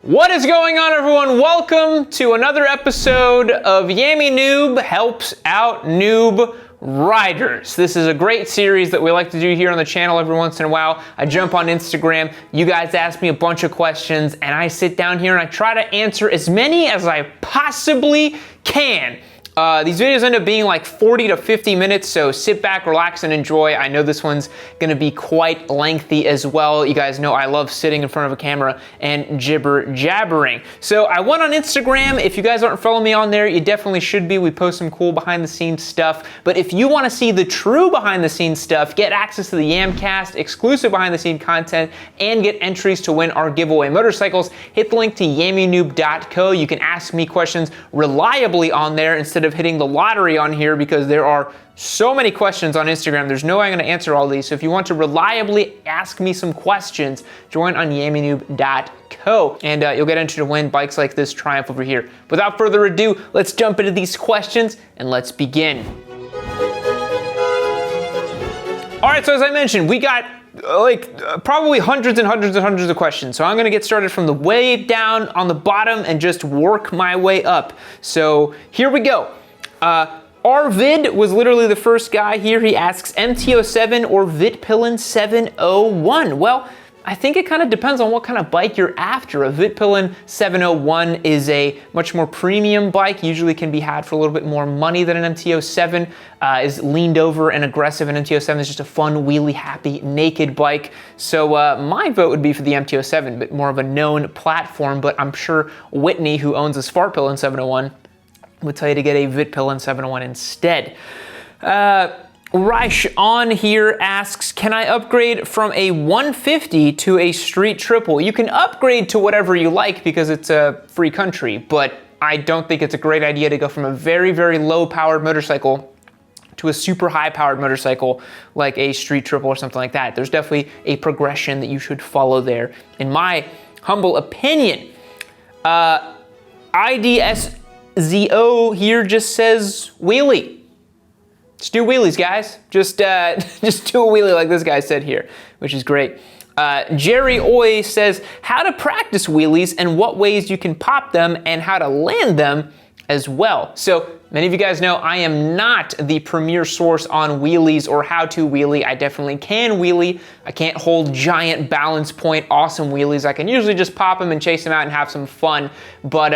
What is going on, everyone? Welcome to another episode of Yammie Noob Helps Out Noob Riders. This is a great series that we like to do here on the channel every once in a while. I jump on Instagram, you guys ask me a bunch of questions, and I sit down here and I try to answer as many as I possibly can. These videos end up being like 40 to 50 minutes, so sit back, relax, and enjoy. I know this one's gonna be quite lengthy as well. You guys know I love sitting in front of a camera and jibber-jabbering. So I went on Instagram. If you guys aren't following me on there, you definitely should be. We post some cool behind-the-scenes stuff. But if you wanna see the true behind-the-scenes stuff, get access to the Yamcast, exclusive behind-the-scenes content, and get entries to win our giveaway motorcycles, hit the link to yammieNoob.co. You can ask me questions reliably on there instead of hitting the lottery on here, because there are so many questions on Instagram. There's no way I'm going to answer all these. So if you want to reliably ask me some questions, join on yammieNoob.co, and you'll get entered to win bikes like this Triumph over here. Without further ado, let's jump into these questions and let's begin. All right, so as I mentioned, we got probably hundreds and hundreds and hundreds of questions. So I'm gonna get started from the way down on the bottom and just work my way up. So here we go. Arvid was literally the first guy here. He asks, MT-07 or Vitpillen 701? Well, I think it kind of depends on what kind of bike you're after. A Vitpillen 701 is a much more premium bike, usually can be had for a little bit more money than an MT-07, is leaned over and aggressive. An MT-07 is just a fun, wheelie, happy, naked bike. So my vote would be for the MT-07, but more of a known platform, but I'm sure Whitney, who owns a Svartpillen 701, would tell you to get a Vitpillen 701 instead. Reich on here asks, can I upgrade from a 150 to a street triple? You can upgrade to whatever you like because it's a free country, but I don't think it's a great idea to go from a very, very low powered motorcycle to a super high powered motorcycle like a street triple or something like that. There's definitely a progression that you should follow there, in my humble opinion. IDSZO here just says wheelie. Just do wheelies, guys. Just do a wheelie like this guy said here, which is great. Jerry Oy says, how to practice wheelies and what ways you can pop them and how to land them as well. So many of you guys know I am not the premier source on wheelies or how to wheelie. I definitely can wheelie. I can't hold giant balance point, awesome wheelies. I can usually just pop them and chase them out and have some fun. But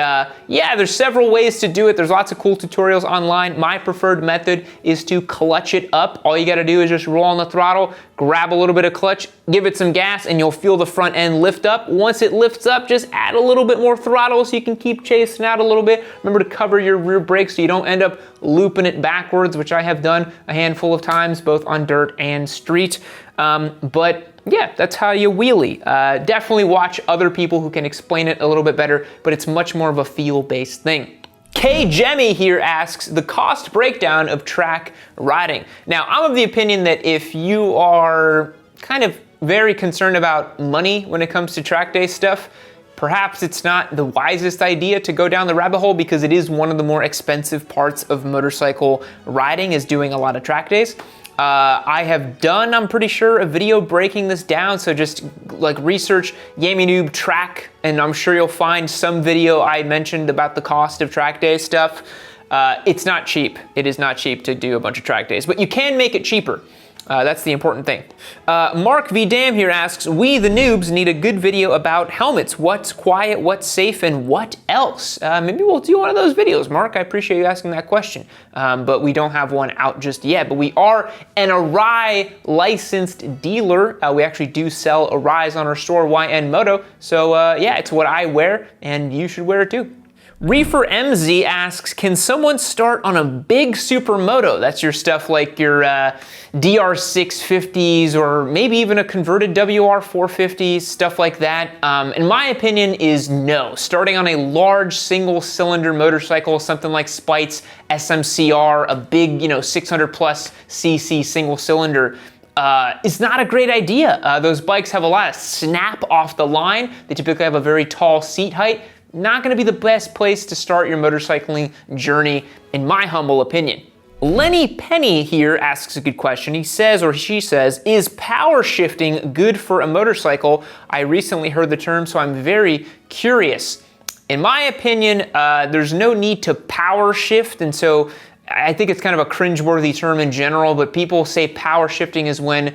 yeah, there's several ways to do it. There's lots of cool tutorials online. My preferred method is to clutch it up. All you gotta do is just roll on the throttle, grab a little bit of clutch, give it some gas, and you'll feel the front end lift up. Once it lifts up, just add a little bit more throttle so you can keep chasing out a little bit. Remember to cover your rear brakes so you don't end up looping it backwards, which I have done a handful of times, both on dirt and street. But yeah, that's how you wheelie. Definitely watch other people who can explain it a little bit better, but it's much more of a feel-based thing. K. Yammie here asks, the cost breakdown of track riding. Now, I'm of the opinion that if you are kind of very concerned about money when it comes to track day stuff, perhaps it's not the wisest idea to go down the rabbit hole, because it is one of the more expensive parts of motorcycle riding, is doing a lot of track days. I have done, I'm pretty sure, a video breaking this down, so just like research Yammie Noob track, and I'm sure you'll find some video I mentioned about the cost of track day stuff. It's not cheap. It is not cheap to do a bunch of track days, but you can make it cheaper. That's the important thing. Mark V. Dam here asks, we, the noobs, need a good video about helmets. What's quiet, what's safe, and what else? Maybe we'll do one of those videos, Mark. I appreciate you asking that question. But we don't have one out just yet. But we are an Arai licensed dealer. We actually do sell Arais on our store, YN Moto. So yeah, it's what I wear, and you should wear it too. Reefer MZ asks, can someone start on a big supermoto? That's your stuff like your DR650s or maybe even a converted WR450, stuff like that. In my opinion is no. Starting on a large single cylinder motorcycle, something like Spite's SMCR, a big, 600 plus cc single cylinder, is not a great idea. Those bikes have a lot of snap off the line. They typically have a very tall seat height. Not gonna be the best place to start your motorcycling journey, in my humble opinion. Lenny Penny here asks a good question. He says, or she says, is power shifting good for a motorcycle? I recently heard the term, so I'm very curious. In my opinion, there's no need to power shift, and so I think it's kind of a cringeworthy term in general, but people say power shifting is when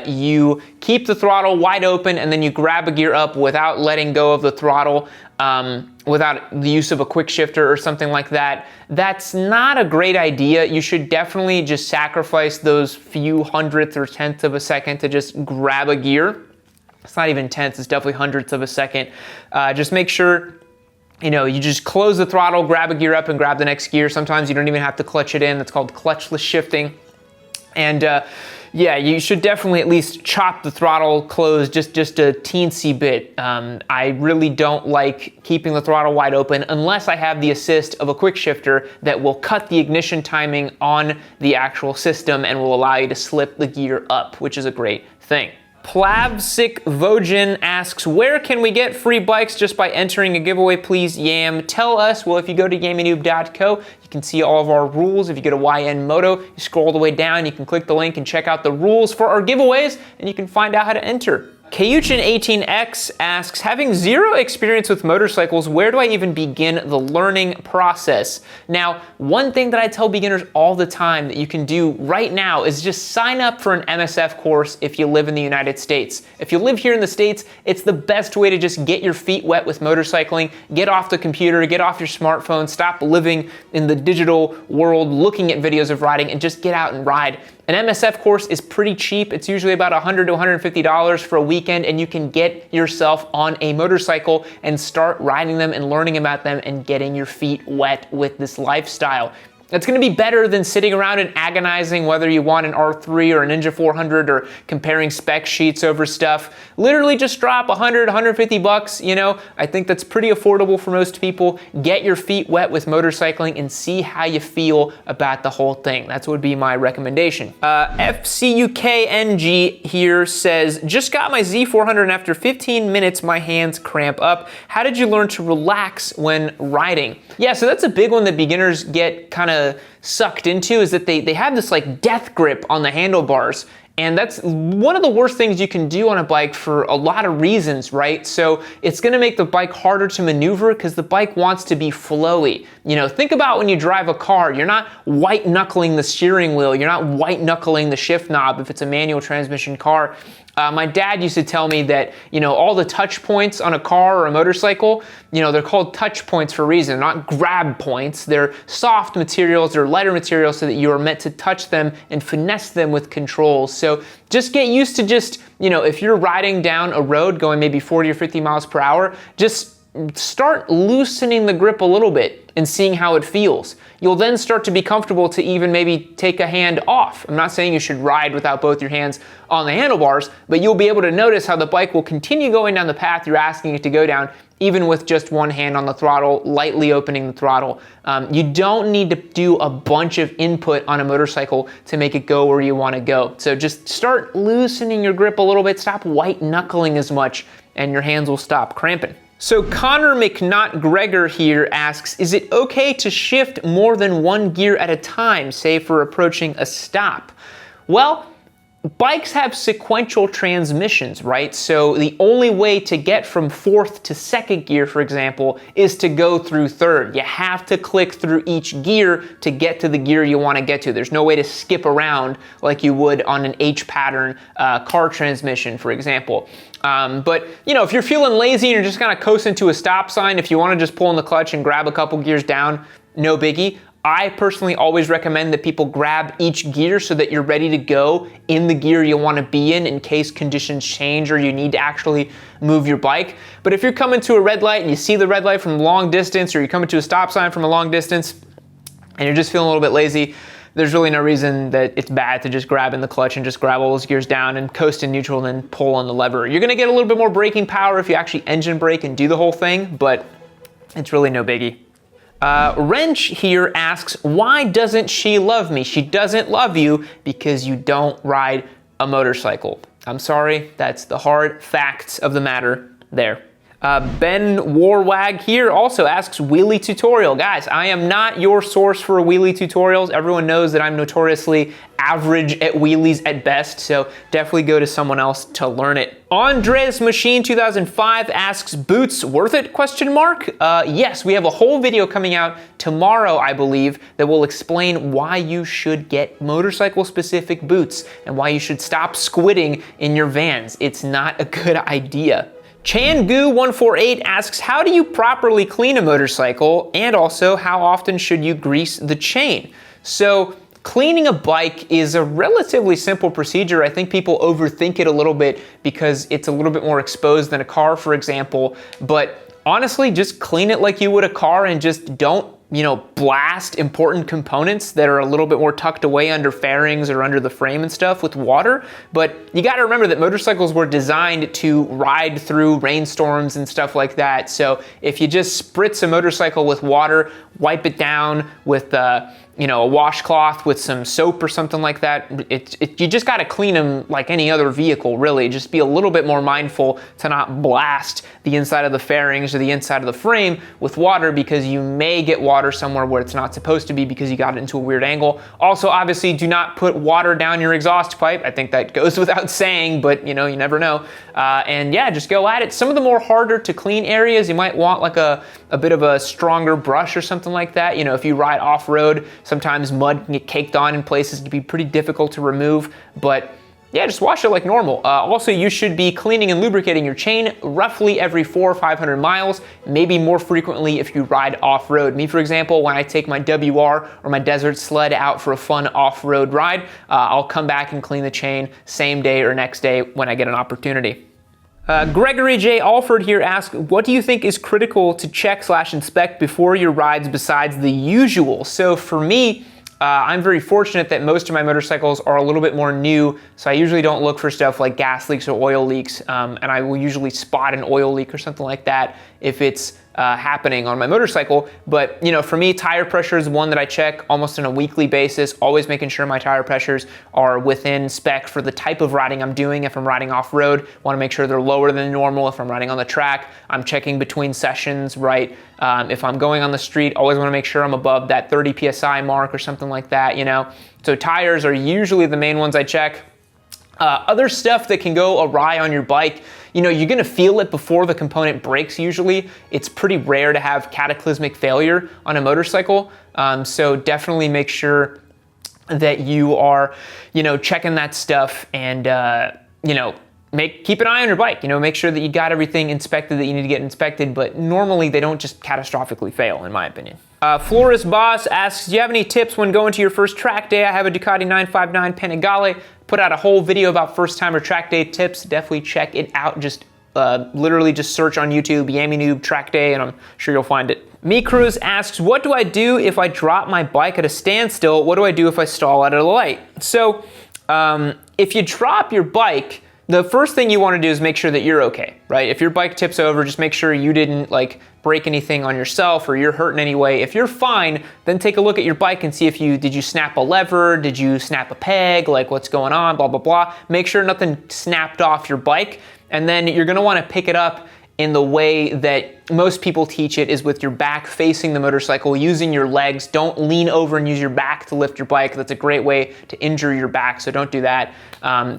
you keep the throttle wide open and then you grab a gear up without letting go of the throttle, without the use of a quick shifter or something like that. That's not a great idea. You should definitely just sacrifice those few hundredths or tenths of a second to just grab a gear. It's not even tenths, it's definitely hundredths of a second. Just make sure you just close the throttle, grab a gear up, and grab the next gear. Sometimes you don't even have to clutch it in. That's called clutchless shifting. And yeah, you should definitely at least chop the throttle closed just a teensy bit. I really don't like keeping the throttle wide open unless I have the assist of a quick shifter that will cut the ignition timing on the actual system and will allow you to slip the gear up, which is a great thing. Plavsik Vojin asks, where can we get free bikes just by entering a giveaway? Please, Yam, tell us. Well, if you go to yammynoob.co, you can see all of our rules. If you go to YN Moto, you scroll all the way down, you can click the link and check out the rules for our giveaways, and you can find out how to enter. Kayuchin18X asks, having zero experience with motorcycles, where do I even begin the learning process? Now, one thing that I tell beginners all the time that you can do right now is just sign up for an MSF course if you live in the United States. If you live here in the States, it's the best way to just get your feet wet with motorcycling, get off the computer, get off your smartphone, stop living in the digital world, looking at videos of riding, and just get out and ride. An MSF course is pretty cheap. It's usually about $100 to $150 for a weekend, and you can get yourself on a motorcycle and start riding them and learning about them and getting your feet wet with this lifestyle. It's gonna be better than sitting around and agonizing whether you want an R3 or a Ninja 400 or comparing spec sheets over stuff. Literally just drop 100, 150 bucks, I think that's pretty affordable for most people. Get your feet wet with motorcycling and see how you feel about the whole thing. That would be my recommendation. FCUKNG here says, just got my Z400 and after 15 minutes, my hands cramp up. How did you learn to relax when riding? Yeah, so that's a big one that beginners get kind of sucked into, is that they have this like death grip on the handlebars. And that's one of the worst things you can do on a bike for a lot of reasons, right? So it's gonna make the bike harder to maneuver because the bike wants to be flowy. Think about when you drive a car, you're not white knuckling the steering wheel, you're not white knuckling the shift knob if it's a manual transmission car. My dad used to tell me that, all the touch points on a car or a motorcycle, they're called touch points for a reason, not grab points. They're soft materials, they're lighter materials so that you are meant to touch them and finesse them with controls. So just get used to if you're riding down a road going maybe 40 or 50 miles per hour, just start loosening the grip a little bit and seeing how it feels. You'll then start to be comfortable to even maybe take a hand off. I'm not saying you should ride without both your hands on the handlebars, but you'll be able to notice how the bike will continue going down the path you're asking it to go down, even with just one hand on the throttle, lightly opening the throttle. You don't need to do a bunch of input on a motorcycle to make it go where you want to go. So just start loosening your grip a little bit, stop white knuckling as much, and your hands will stop cramping. So Connor McNaught-Gregor here asks, is it okay to shift more than one gear at a time, say for approaching a stop? Well, bikes have sequential transmissions, right? So the only way to get from fourth to second gear, for example, is to go through third. You have to click through each gear to get to the gear you want to get to. There's no way to skip around like you would on an H-pattern car transmission, for example. But if you're feeling lazy and you're just kind of coasting to a stop sign, if you want to just pull in the clutch and grab a couple gears down, no biggie. I personally always recommend that people grab each gear so that you're ready to go in the gear you want to be in case conditions change or you need to actually move your bike. But if you're coming to a red light and you see the red light from a long distance, or you're coming to a stop sign from a long distance and you're just feeling a little bit lazy, there's really no reason that it's bad to just grab in the clutch and just grab all those gears down and coast in neutral and then pull on the lever. You're gonna get a little bit more braking power if you actually engine brake and do the whole thing, but it's really no biggie. Wrench here asks, why doesn't she love me? She doesn't love you because you don't ride a motorcycle. I'm sorry, that's the hard facts of the matter there. Ben Warwag here also asks wheelie tutorial. Guys, I am not your source for wheelie tutorials. Everyone knows that I'm notoriously average at wheelies at best, so definitely go to someone else to learn it. Andres Machine 2005 asks, boots worth it? Yes, we have a whole video coming out tomorrow, I believe, that will explain why you should get motorcycle specific boots and why you should stop squidding in your vans. It's not a good idea. Changu148 asks, how do you properly clean a motorcycle? And also, how often should you grease the chain? So, cleaning a bike is a relatively simple procedure. I think people overthink it a little bit because it's a little bit more exposed than a car, for example. But honestly, just clean it like you would a car and just don't, blast important components that are a little bit more tucked away under fairings or under the frame and stuff with water. But you gotta remember that motorcycles were designed to ride through rainstorms and stuff like that. So if you just spritz a motorcycle with water, wipe it down with a washcloth with some soap or something like that, you just gotta clean them like any other vehicle, really. Just be a little bit more mindful to not blast the inside of the fairings or the inside of the frame with water, because you may get water somewhere where it's not supposed to be because you got it into a weird angle. Also, obviously, do not put water down your exhaust pipe. I think that goes without saying, but you never know. And yeah, just go at it. Some of the more harder to clean areas, you might want like a bit of a stronger brush or something like that. If you ride off-road, sometimes mud can get caked on in places. It can be pretty difficult to remove, but yeah, just wash it like normal. Also, you should be cleaning and lubricating your chain roughly every 400 or 500 miles, maybe more frequently if you ride off-road. Me, for example, when I take my WR or my desert sled out for a fun off-road ride, I'll come back and clean the chain same day or next day when I get an opportunity. Gregory J. Alford here asks, what do you think is critical to check/inspect before your rides besides the usual? So for me, I'm very fortunate that most of my motorcycles are a little bit more new, so I usually don't look for stuff like gas leaks or oil leaks, and I will usually spot an oil leak or something like that if it's happening on my motorcycle. But for me, tire pressure is one that I check almost on a weekly basis, always making sure my tire pressures are within spec for the type of riding I'm doing. If I'm riding off-road, want to make sure they're lower than normal. If I'm riding on the track, I'm checking between sessions, right? If I'm going on the street, always want to make sure I'm above that 30 PSI mark or something like that, So tires are usually the main ones I check. Other stuff that can go awry on your bike, you're gonna feel it before the component breaks usually. It's pretty rare to have cataclysmic failure on a motorcycle. So definitely make sure that you are, checking that stuff and, keep an eye on your bike, make sure that you got everything inspected that you need to get inspected, but normally they don't just catastrophically fail, in my opinion. Flores Boss asks, do you have any tips when going to your first track day? I have a Ducati 959 Panigale, put out a whole video about first timer track day tips. Definitely check it out. Just literally just search on YouTube, Yammie Noob track day, and I'm sure you'll find it. Me Cruz asks, what do I do if I drop my bike at a standstill? What do I do if I stall at a light? So if you drop your bike, the first thing you want to do is make sure that you're okay, right? If your bike tips over, just make sure you didn't break anything on yourself or you're hurt in any way. If you're fine, then take a look at your bike and see if did you snap a lever? Did you snap a peg? What's going on? Blah, blah, blah. Make sure nothing snapped off your bike. And then you're going to want to pick it up in the way that most people teach it, is with your back facing the motorcycle, using your legs. Don't lean over and use your back to lift your bike. That's a great way to injure your back, so don't do that.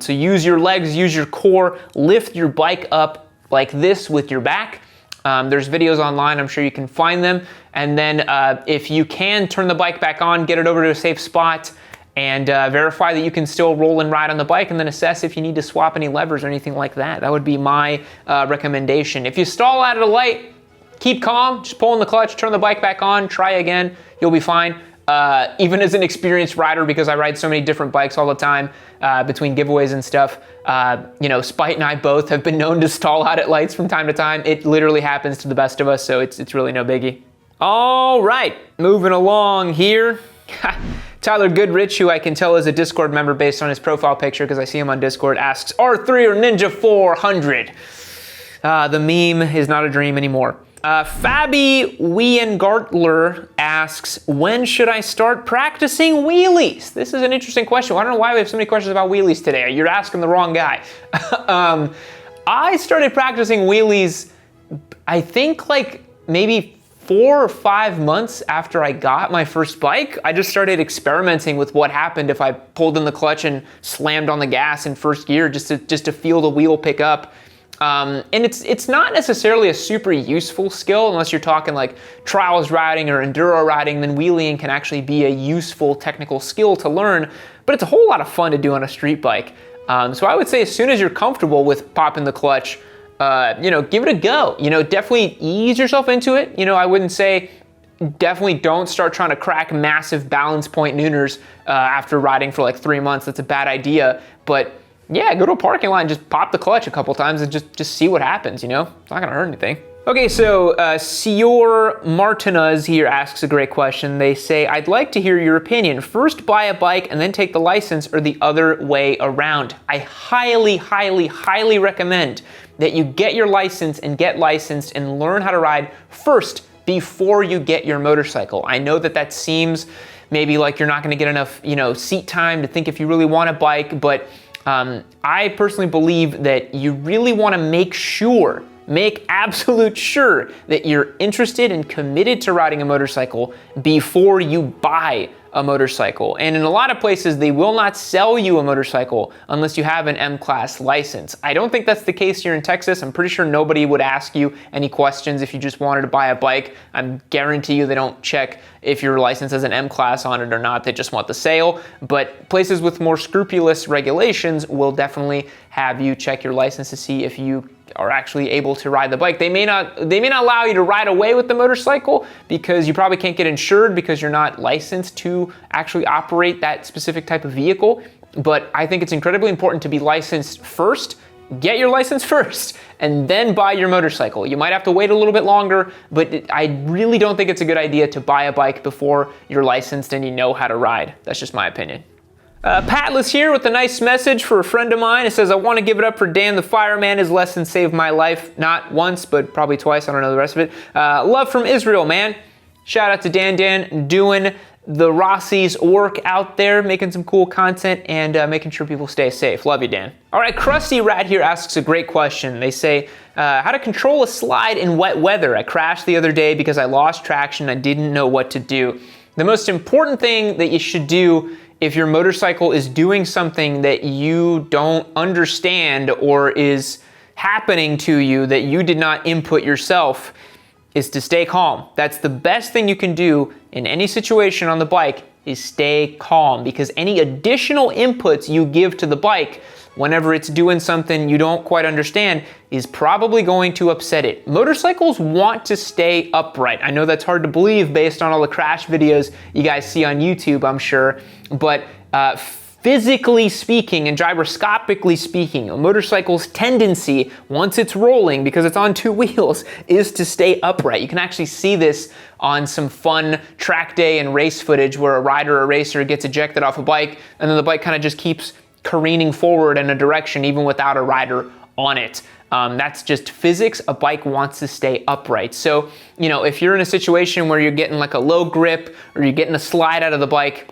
So use your legs, use your core, lift your bike up like this with your back. There's videos online, I'm sure you can find them. And then if you can, turn the bike back on, get it over to a safe spot, and verify that you can still roll and ride on the bike, and then assess if you need to swap any levers or anything like that. That would be my recommendation. If you stall out at a light, keep calm, just pull in the clutch, turn the bike back on, try again, you'll be fine. Even as an experienced rider, because I ride so many different bikes all the time between giveaways and stuff, Spite and I both have been known to stall out at lights from time to time. It literally happens to the best of us, so it's really no biggie. All right, moving along here. Tyler Goodrich, who I can tell is a Discord member based on his profile picture because I see him on Discord, asks, R3 or Ninja 400? The meme is not a dream anymore. Fabi Weingartler asks, when should I start practicing wheelies? This is an interesting question. I don't know why we have so many questions about wheelies today. You're asking the wrong guy. I started practicing wheelies I think like maybe 4 or 5 months after I got my first bike, I just started experimenting with what happened if I pulled in the clutch and slammed on the gas in first gear just to feel the wheel pick up. And it's not necessarily a super useful skill unless you're talking like trials riding or enduro riding. Then wheeling can actually be a useful technical skill to learn, but it's a whole lot of fun to do on a street bike. So I would say as soon as you're comfortable with popping the clutch, give it a go. Definitely ease yourself into it. I wouldn't say definitely don't start trying to crack massive balance point nooners after riding for like 3 months. That's a bad idea. But yeah, go to a parking lot and just pop the clutch a couple times and just see what happens, It's not gonna hurt anything. Okay, so Sior Martinez here asks a great question. They say, I'd like to hear your opinion. First buy a bike and then take the license, or the other way around? I highly, highly, highly recommend that you get your license and get licensed and learn how to ride first before you get your motorcycle. I know that seems maybe like you're not gonna get enough, seat time to think if you really want a bike, but I personally believe that you really wanna make absolute sure that you're interested and committed to riding a motorcycle before you buy a motorcycle. And in a lot of places, they will not sell you a motorcycle unless you have an M-Class license. I don't think that's the case here in Texas. I'm pretty sure nobody would ask you any questions if you just wanted to buy a bike. I guarantee you they don't check if your license has an M-Class on it or not. They just want the sale. But places with more scrupulous regulations will definitely have you check your license to see if you are actually able to ride the bike. They may not allow you to ride away with the motorcycle because you probably can't get insured because you're not licensed to actually operate that specific type of vehicle. But I think it's incredibly important to be licensed first. Get your license first and then buy your motorcycle. You might have to wait a little bit longer, but I really don't think it's a good idea to buy a bike before you're licensed and you know how to ride. That's just my opinion. Patless here with a nice message for a friend of mine. It says, I want to give it up for Dan the Fireman. His lesson saved my life, not once, but probably twice. I don't know the rest of it. Love from Israel, man. Shout out to Dan doing the Rossi's work out there, making some cool content and making sure people stay safe. Love you, Dan. All right, Krusty Rat here asks a great question. They say, how to control a slide in wet weather. I crashed the other day because I lost traction. I didn't know what to do. The most important thing that you should do if your motorcycle is doing something that you don't understand or is happening to you that you did not input yourself is to stay calm. That's the best thing you can do in any situation on the bike is stay calm, because any additional inputs you give to the bike whenever it's doing something you don't quite understand is probably going to upset it. Motorcycles want to stay upright. I know that's hard to believe based on all the crash videos you guys see on YouTube, I'm sure, but physically speaking and gyroscopically speaking, a motorcycle's tendency, once it's rolling, because it's on 2 wheels, is to stay upright. You can actually see this on some fun track day and race footage where a rider or racer gets ejected off a bike, and then the bike kind of just keeps careening forward in a direction even without a rider on it. That's just physics. A bike wants to stay upright. So, if you're in a situation where you're getting like a low grip or you're getting a slide out of the bike,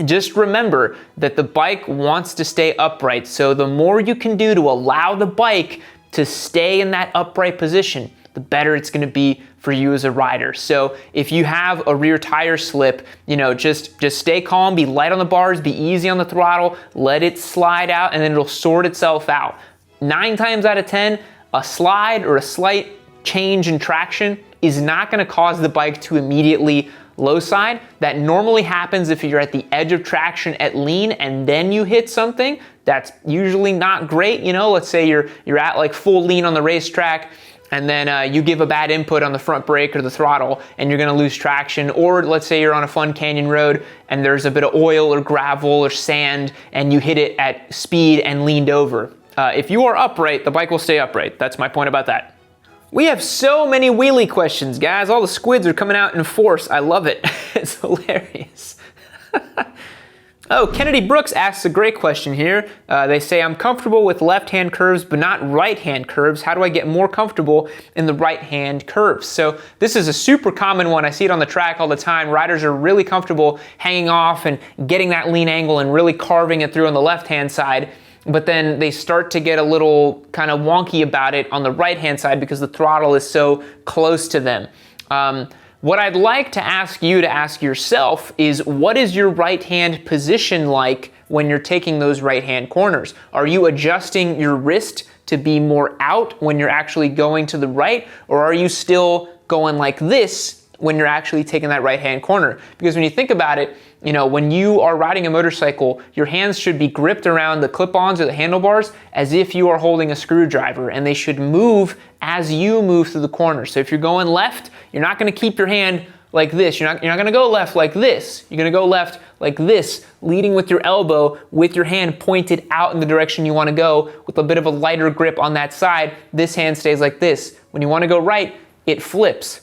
just remember that the bike wants to stay upright. So the more you can do to allow the bike to stay in that upright position, the better it's going to be for you as a rider. So if you have a rear tire slip, just stay calm, be light on the bars, be easy on the throttle, let it slide out, and then it'll sort itself out. 9 times out of 10, a slide or a slight change in traction is not going to cause the bike to immediately low side. That normally happens if you're at the edge of traction at lean and then you hit something. That's usually not great. Let's say you're at like full lean on the racetrack, and then you give a bad input on the front brake or the throttle and you're gonna lose traction. Or let's say you're on a fun canyon road and there's a bit of oil or gravel or sand and you hit it at speed and leaned over. If you are upright, the bike will stay upright. That's my point about that. We have so many wheelie questions, guys. All the squids are coming out in force. I love it. It's hilarious. Oh, Kennedy Brooks asks a great question here. They say, I'm comfortable with left-hand curves, but not right-hand curves. How do I get more comfortable in the right-hand curves? So this is a super common one. I see it on the track all the time. Riders are really comfortable hanging off and getting that lean angle and really carving it through on the left-hand side. but then they start to get a little kind of wonky about it on the right-hand side because the throttle is so close to them. What I'd like to ask you to ask yourself is, what is your right hand position like when you're taking those right hand corners? Are you adjusting your wrist to be more out when you're actually going to the right, or are you still going like this when you're actually taking that right hand corner? Because when you think about it, you know, when you are riding a motorcycle, your hands should be gripped around the clip-ons or the handlebars as if you are holding a screwdriver, and they should move as you move through the corner. So if you're going left, you're not gonna keep your hand like this. You're not gonna go left like this. You're gonna go left like this, leading with your elbow, with your hand pointed out in the direction you wanna go, with a bit of a lighter grip on that side. This hand stays like this. When you wanna go right, it flips.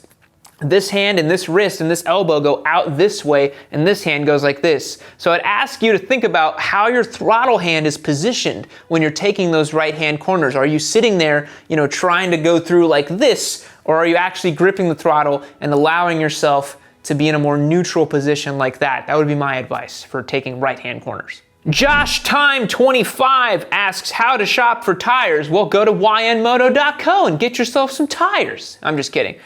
This hand and this wrist and this elbow go out this way, and this hand goes like this. So I'd ask you to think about how your throttle hand is positioned when you're taking those right hand corners. Are you sitting there, you know, trying to go through like this, or are you actually gripping the throttle and allowing yourself to be in a more neutral position like that? That would be my advice for taking right hand corners. Josh Time 25 asks how to shop for tires. Well, go to ynmoto.co and get yourself some tires. I'm just kidding.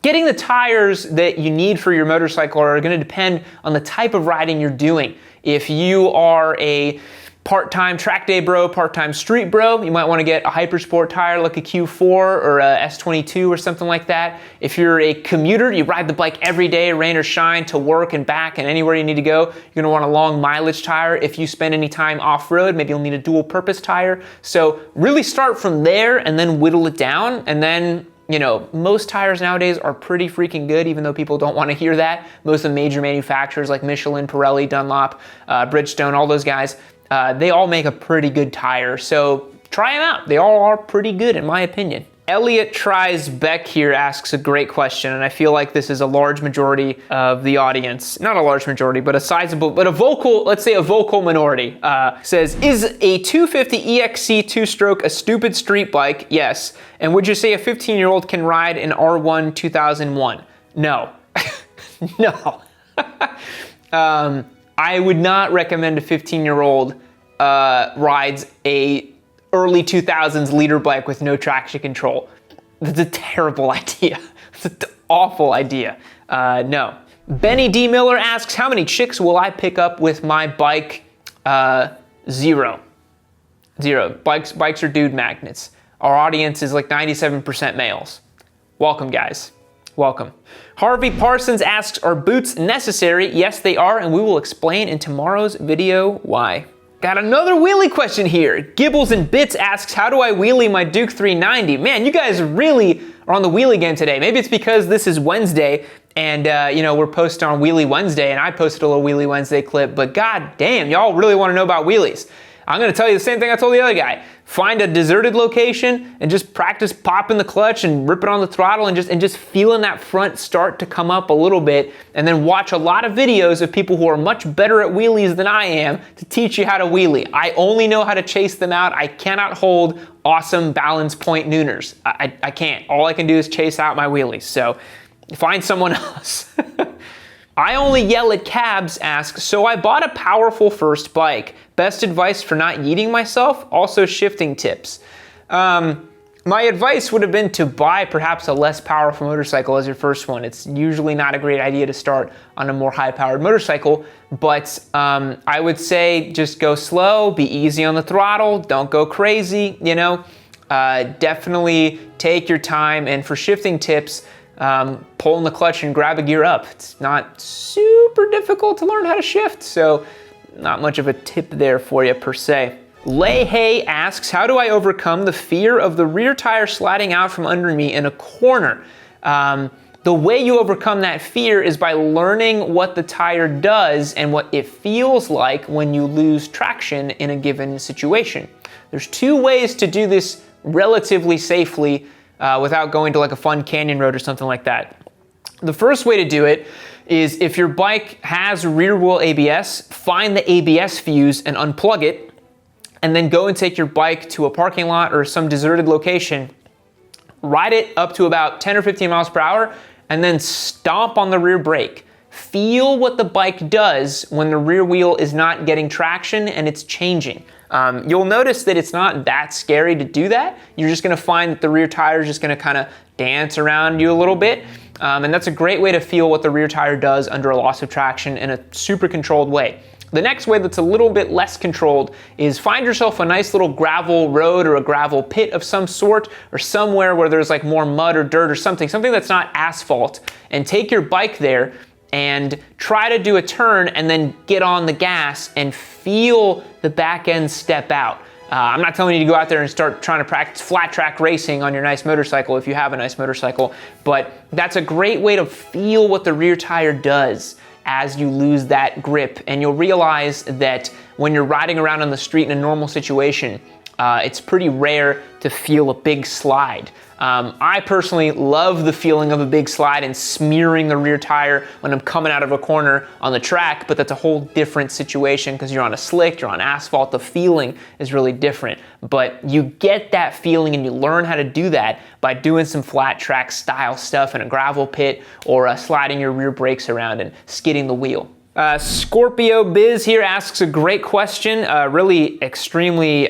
Getting the tires that you need for your motorcycle are going to depend on the type of riding you're doing. If you are a part-time track day bro, part-time street bro, you might want to get a Hypersport tire like a Q4 or a S22 or something like that. If you're a commuter, you ride the bike every day, rain or shine, to work and back and anywhere you need to go, you're going to want a long mileage tire. If you spend any time off-road, maybe you'll need a dual-purpose tire. So really start from there and then whittle it down, and then, you know, most tires nowadays are pretty freaking good, even though people don't want to hear that. Most of the major manufacturers like Michelin, Pirelli, Dunlop, Bridgestone, all those guys, they all make a pretty good tire. So try them out. They all are pretty good in my opinion. Elliot Tries Beck here asks a great question, and I feel like this is a large majority of the audience. Not a large majority, but a sizable, but a vocal, let's say a vocal minority. Says, is a 250 EXC 2-stroke a stupid street bike? Yes. And would you say a 15-year-old can ride an R1 2001? No. No. I would not recommend a 15-year-old rides a early 2000s leader bike with no traction control. That's a terrible idea. It's an awful idea. No. Benny D. Miller asks, how many chicks will I pick up with my bike? Zero. Bikes are dude magnets. Our audience is like 97% males. Welcome, guys. Welcome. Harvey Parsons asks, are boots necessary? Yes, they are, and we will explain in tomorrow's video why. Got another wheelie question here. Gibbles and Bits asks, how do I wheelie my Duke 390? Man, you guys really are on the wheelie game today. Maybe it's because this is Wednesday and you know, we're posting on Wheelie Wednesday, and I posted a little Wheelie Wednesday clip, but god damn, y'all really want to know about wheelies. I'm gonna tell you the same thing I told the other guy. Find a deserted location and just practice popping the clutch and ripping on the throttle and just feeling that front start to come up a little bit, and then watch a lot of videos of people who are much better at wheelies than I am to teach you how to wheelie. I only know how to chase them out. I cannot hold awesome balance point nooners. I can't. All I can do is chase out my wheelies. So find someone else. I Only Yell at Cabs asks, so I bought a powerful first bike. Best advice for not yeeting myself? Also shifting tips. My advice would have been to buy perhaps a less powerful motorcycle as your first one. It's usually not a great idea to start on a more high-powered motorcycle, but I would say just go slow, be easy on the throttle, don't go crazy, you know. Definitely take your time, and for shifting tips, pull in the clutch and grab a gear up. It's not super difficult to learn how to shift, so not much of a tip there for you per se. Lay Hay asks, how do I overcome the fear of the rear tire sliding out from under me in a corner? The way you overcome that fear is by learning what the tire does and what it feels like when you lose traction in a given situation. There's two ways to do this relatively safely without going to like a fun canyon road or something like that. The first way to do it is, if your bike has rear wheel ABS, find the ABS fuse and unplug it, and then go and take your bike to a parking lot or some deserted location, ride it up to about 10 or 15 miles per hour, and then stomp on the rear brake. Feel what the bike does when the rear wheel is not getting traction and it's changing. You'll notice that it's not that scary to do that. You're just gonna find that the rear tire is just gonna kind of dance around you a little bit. And that's a great way to feel what the rear tire does under a loss of traction in a super controlled way. The next way that's a little bit less controlled is find yourself a nice little gravel road or a gravel pit of some sort, or somewhere where there's like more mud or dirt or something that's not asphalt, and take your bike there and try to do a turn and then get on the gas and feel the back end step out. I'm not telling you to go out there and start trying to practice flat track racing on your nice motorcycle if you have a nice motorcycle, but that's a great way to feel what the rear tire does as you lose that grip. And you'll realize that when you're riding around on the street in a normal situation, it's pretty rare to feel a big slide. I personally love the feeling of a big slide and smearing the rear tire when I'm coming out of a corner on the track, but that's a whole different situation because you're on a slick, you're on asphalt, the feeling is really different. But you get that feeling and you learn how to do that by doing some flat track style stuff in a gravel pit, or sliding your rear brakes around and skidding the wheel. Scorpio Biz here asks a great question, really extremely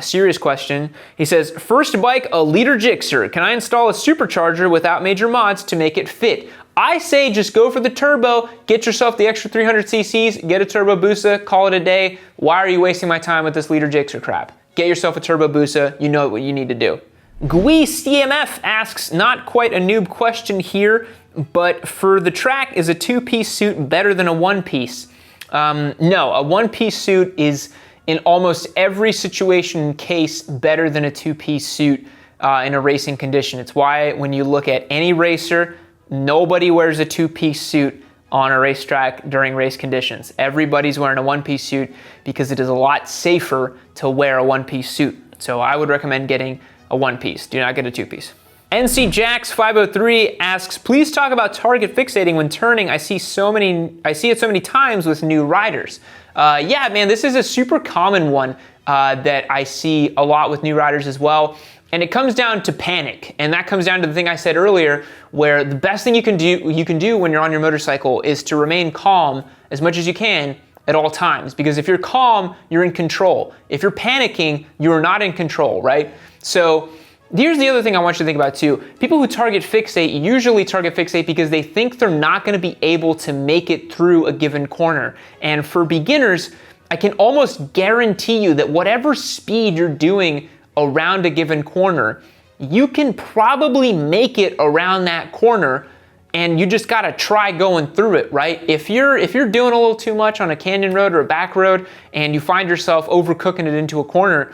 serious question. He says, first bike, a liter Gixxer. Can I install a supercharger without major mods to make it fit? I say just go for the turbo, get yourself the extra 300 cc's, get a Turbo Busa, call it a day. Why are you wasting my time with this liter Gixxer crap? Get yourself a Turbo Busa, you know what you need to do. Gui CMF asks, not quite a noob question here, but for the track, is a two-piece suit better than a one-piece? No, a one-piece suit is in almost every situation case better than a two-piece suit in a racing condition. It's why when you look at any racer, nobody wears a two-piece suit on a racetrack during race conditions. Everybody's wearing a one-piece suit because it is a lot safer to wear a one-piece suit. So I would recommend getting a one-piece. Do not get a two-piece. NC Jax 503 asks, please talk about target fixating when turning. I see it so many times with new riders. Yeah, man, this is a super common one that I see a lot with new riders as well. And it comes down to panic. And that comes down to the thing I said earlier, where the best thing you can do when you're on your motorcycle is to remain calm as much as you can at all times. Because if you're calm, you're in control. If you're panicking, you're not in control, right? So here's the other thing I want you to think about too. People who target fixate usually target fixate because they think they're not going to be able to make it through a given corner. And for beginners, I can almost guarantee you that whatever speed you're doing around a given corner, you can probably make it around that corner, and you just gotta try going through it, right? If you're doing a little too much on a canyon road or a back road and you find yourself overcooking it into a corner,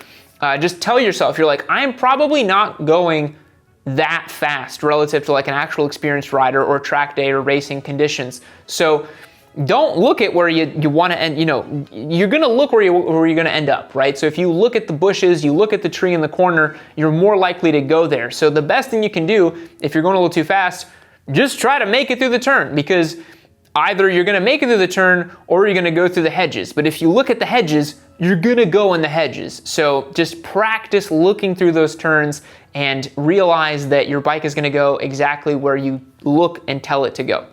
just tell yourself, you're like, I'm probably not going that fast relative to like an actual experienced rider or track day or racing conditions. So don't look at where you want to end. You know, you're going to look where you're going to end up, right? So if you look at the bushes, you look at the tree in the corner, you're more likely to go there. So the best thing you can do if you're going a little too fast, just try to make it through the turn, because either you're going to make it through the turn or you're going to go through the hedges. But if you look at the hedges, you're going to go in the hedges. So just practice looking through those turns and realize that your bike is going to go exactly where you look and tell it to go.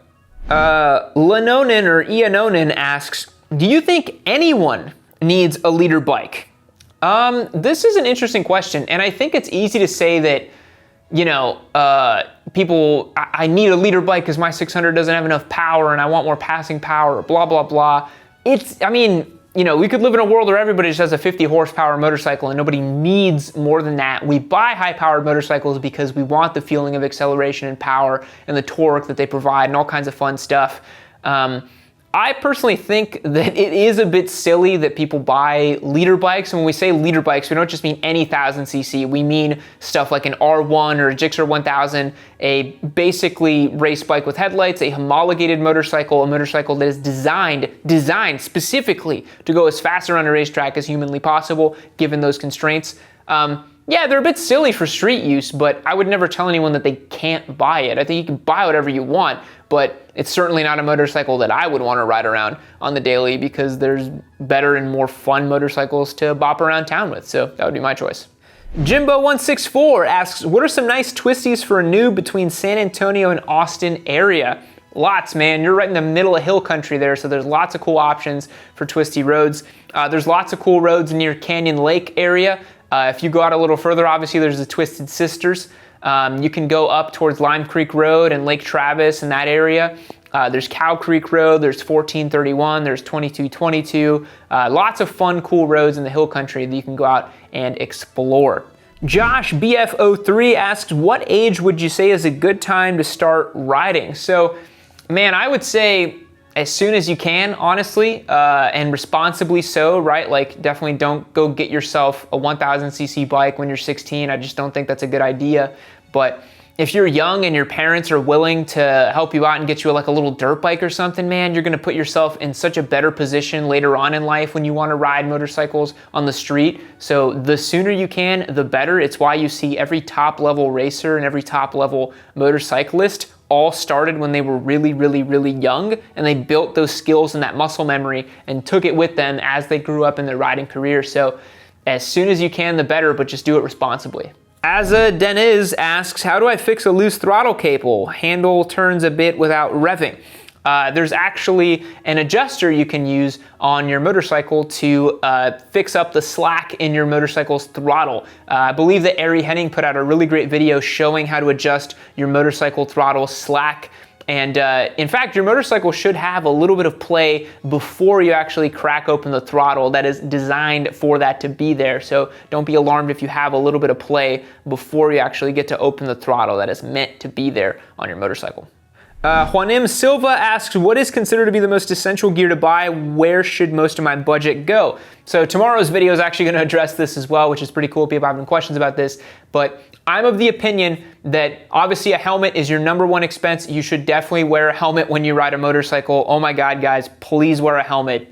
Lenonin or Ianonin asks, do you think anyone needs a leader bike? This is an interesting question, and I think it's easy to say that, you know, people, I need a leader bike because my 600 doesn't have enough power and I want more passing power, blah, blah, blah. I mean, you know, we could live in a world where everybody just has a 50 horsepower motorcycle and nobody needs more than that. We buy high-powered motorcycles because we want the feeling of acceleration and power and the torque that they provide and all kinds of fun stuff. I personally think that it is a bit silly that people buy leader bikes. And when we say leader bikes, we don't just mean any 1000cc. We mean stuff like an R1 or a Gixxer 1000, a basically race bike with headlights, a homologated motorcycle, a motorcycle that is designed specifically to go as fast around a racetrack as humanly possible, given those constraints. Yeah, they're a bit silly for street use, but I would never tell anyone that they can't buy it. I think you can buy whatever you want, but it's certainly not a motorcycle that I would want to ride around on the daily, because there's better and more fun motorcycles to bop around town with, so that would be my choice. Jimbo164 asks, what are some nice twisties for a noob between San Antonio and Austin area? Lots, man. You're right in the middle of hill country there, so there's lots of cool options for twisty roads. There's lots of cool roads near Canyon Lake area. If you go out a little further, obviously there's the Twisted Sisters. You can go up towards Lime Creek Road and Lake Travis in that area. There's Cow Creek Road, there's 1431, there's 2222. Lots of fun, cool roads in the hill country that you can go out and explore. Josh BF03 asks, what age would you say is a good time to start riding? So, man, I would say as soon as you can, honestly, and responsibly so, right? Like, definitely don't go get yourself a 1000cc bike when you're 16. I just don't think that's a good idea. But if you're young and your parents are willing to help you out and get you like a little dirt bike or something, man, you're gonna put yourself in such a better position later on in life when you wanna ride motorcycles on the street. So the sooner you can, the better. It's why you see every top level racer and every top level motorcyclist all started when they were really, really, really young, and they built those skills and that muscle memory and took it with them as they grew up in their riding career. So as soon as you can, the better, but just do it responsibly. Aza Deniz asks, how do I fix a loose throttle cable? Handle turns a bit without revving. There's actually an adjuster you can use on your motorcycle to fix up the slack in your motorcycle's throttle. I believe that Ari Henning put out a really great video showing how to adjust your motorcycle throttle slack. And in fact, your motorcycle should have a little bit of play before you actually crack open the throttle. That is designed for that to be there. So don't be alarmed if you have a little bit of play before you actually get to open the throttle. That is meant to be there on your motorcycle. Juanim Silva asks, what is considered to be the most essential gear to buy? Where should most of my budget go? So tomorrow's video is actually going to address this as well, which is pretty cool. People have been questions about this, but I'm of the opinion that obviously a helmet is your #1 expense. You should definitely wear a helmet when you ride a motorcycle. Oh my God, guys, please wear a helmet.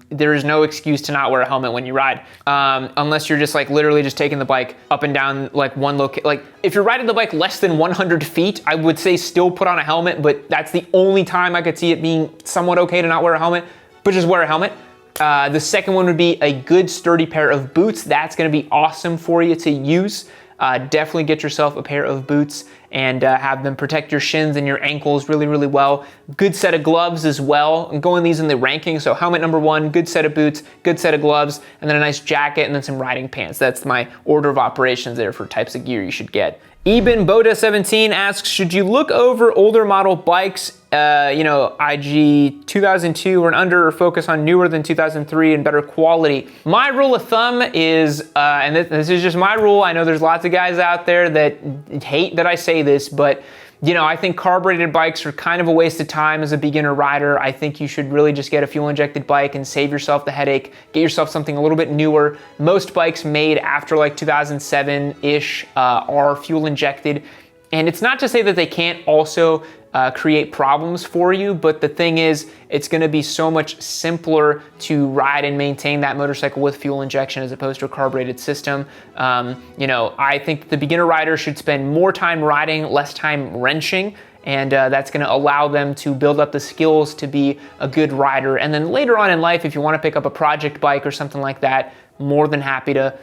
There is no excuse to not wear a helmet when you ride, unless you're just like literally just taking the bike up and down like one location. Like if you're riding the bike less than 100 feet, I would say still put on a helmet, but that's the only time I could see it being somewhat okay to not wear a helmet, but just wear a helmet. The second one would be a good sturdy pair of boots. That's gonna be awesome for you to use. Definitely get yourself a pair of boots and have them protect your shins and your ankles really, really well. Good set of gloves as well. I'm going these in the ranking. So helmet #1, good set of boots, good set of gloves, and then a nice jacket and then some riding pants. That's my order of operations there for types of gear you should get. Eben Boda 17 asks, should you look over older model bikes, IG 2002 or under, or focus on newer than 2003 and better quality? My rule of thumb is, and this is just my rule, I know there's lots of guys out there that hate that I say this, but I think carbureted bikes are kind of a waste of time as a beginner rider. I think you should really just get a fuel injected bike and save yourself the headache. Get yourself something a little bit newer. Most bikes made after like 2007-ish are fuel injected. And it's not to say that they can't also create problems for you, but the thing is, it's gonna be so much simpler to ride and maintain that motorcycle with fuel injection as opposed to a carbureted system. I think the beginner rider should spend more time riding, less time wrenching, and that's gonna allow them to build up the skills to be a good rider. And then later on in life, if you wanna pick up a project bike or something like that, more than happy to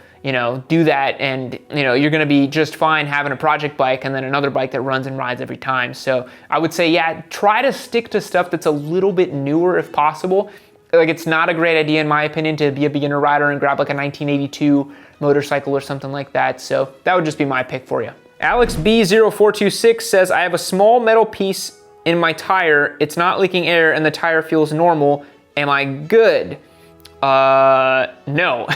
do that, and you're gonna be just fine having a project bike and then another bike that runs and rides every time. So I would say, yeah, try to stick to stuff that's a little bit newer if possible. Like, it's not a great idea, in my opinion, to be a beginner rider and grab like a 1982 motorcycle or something like that. So that would just be my pick for you. Alex B0426 says, I have a small metal piece in my tire. It's not leaking air and the tire feels normal. Am I good? No.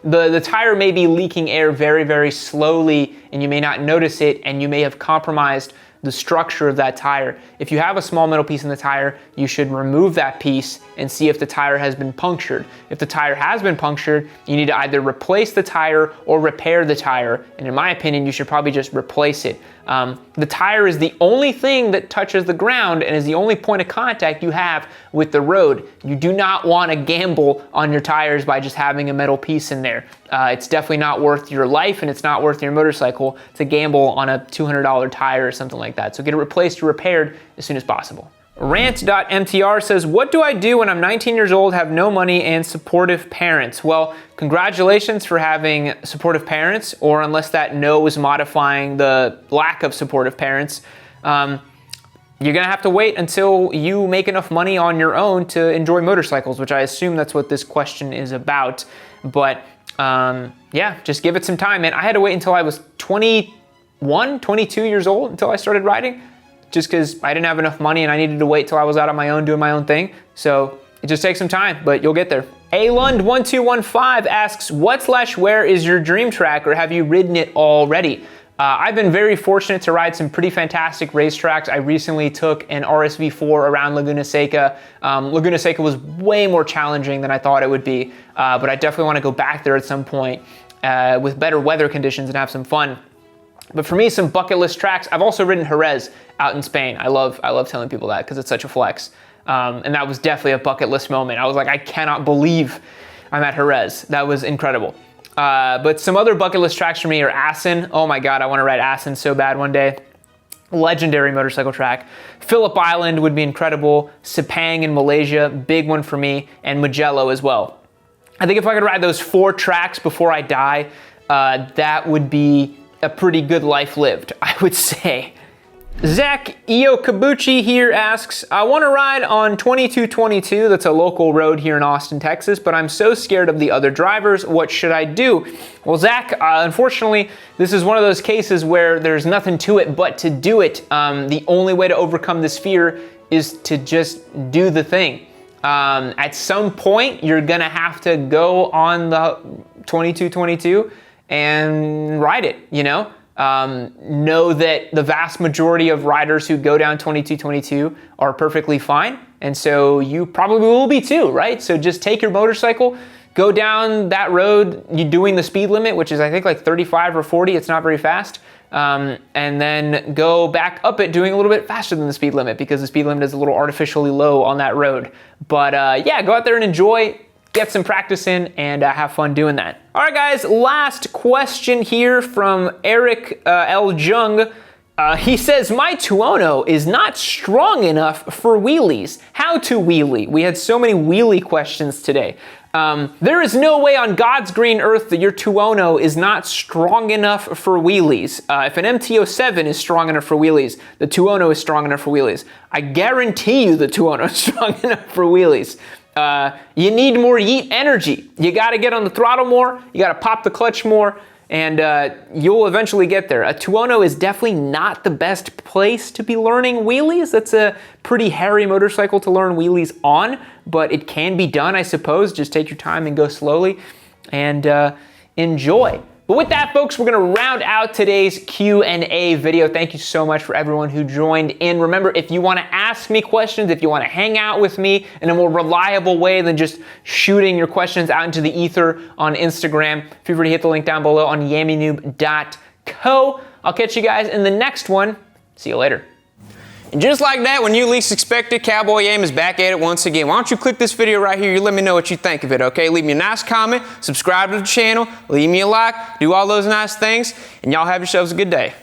The tire may be leaking air very, very slowly, and you may not notice it, and you may have compromised the structure of that tire. If you have a small metal piece in the tire, you should remove that piece and see if the tire has been punctured. If the tire has been punctured, you need to either replace the tire or repair the tire. And in my opinion, you should probably just replace it. The tire is the only thing that touches the ground and is the only point of contact you have with the road. You do not want to gamble on your tires by just having a metal piece in there. It's definitely not worth your life, and it's not worth your motorcycle to gamble on a $200 tire or something like that. So get it replaced or repaired as soon as possible. Rant.mtr says, what do I do when I'm 19 years old, have no money, and supportive parents? Well, congratulations for having supportive parents, or unless that no is modifying the lack of supportive parents. you're gonna have to wait until you make enough money on your own to enjoy motorcycles, which I assume that's what this question is about. But yeah, just give it some time, man. I had to wait until I was 21, 22 years old until I started riding, just because I didn't have enough money and I needed to wait till I was out on my own doing my own thing. So it just takes some time, but you'll get there. Alund1215 asks, what/where is your dream track, or have you ridden it already? I've been very fortunate to ride some pretty fantastic racetracks. I recently took an RSV4 around Laguna Seca. Laguna Seca was way more challenging than I thought it would be, but I definitely want to go back there at some point with better weather conditions and have some fun. But for me, some bucket list tracks, I've also ridden Jerez out in Spain. I love telling people that because it's such a flex. And that was definitely a bucket list moment. I was like, I cannot believe I'm at Jerez. That was incredible. But some other bucket list tracks for me are Assen. Oh my God, I want to ride Assen so bad one day. Legendary motorcycle track. Phillip Island would be incredible. Sepang in Malaysia, big one for me, and Mugello as well. I think if I could ride those 4 tracks before I die, that would be a pretty good life lived, I would say. Zach Iokabuchi here asks, I want to ride on 2222, that's a local road here in Austin, Texas, but I'm so scared of the other drivers. What should I do? Well, Zach, unfortunately, this is one of those cases where there's nothing to it but to do it. The only way to overcome this fear is to just do the thing. At some point, you're gonna have to go on the 2222 and ride it, you know? Know that the vast majority of riders who go down 2222 are perfectly fine, and so you probably will be too, right? So just take your motorcycle, go down that road, you're doing the speed limit, which is I think like 35 or 40, it's not very fast, and then go back up it doing a little bit faster than the speed limit because the speed limit is a little artificially low on that road. But yeah, go out there and enjoy, get some practice in, and have fun doing that. All right, guys, last question here from Eric L. Jung. He says, my Tuono is not strong enough for wheelies. How to wheelie? We had so many wheelie questions today. There is no way on God's green earth that your Tuono is not strong enough for wheelies. If an MT-07 is strong enough for wheelies, the Tuono is strong enough for wheelies. I guarantee you the Tuono is strong enough for wheelies. You need more yeet energy. You got to get on the throttle more, you got to pop the clutch more, and you'll eventually get there. A Tuono is definitely not the best place to be learning wheelies. That's a pretty hairy motorcycle to learn wheelies on, but it can be done, I suppose. Just take your time and go slowly and enjoy. But with that, folks, we're gonna round out today's Q&A video. Thank you so much for everyone who joined in. Remember, if you wanna ask me questions, if you wanna hang out with me in a more reliable way than just shooting your questions out into the ether on Instagram, feel free to hit the link down below on yammynoob.co. I'll catch you guys in the next one. See you later. And just like that, when you least expect it, Cowboy Yam is back at it once again. Why don't you click this video right here, you let me know what you think of it, okay? Leave me a nice comment, subscribe to the channel, leave me a like, do all those nice things, and y'all have yourselves a good day.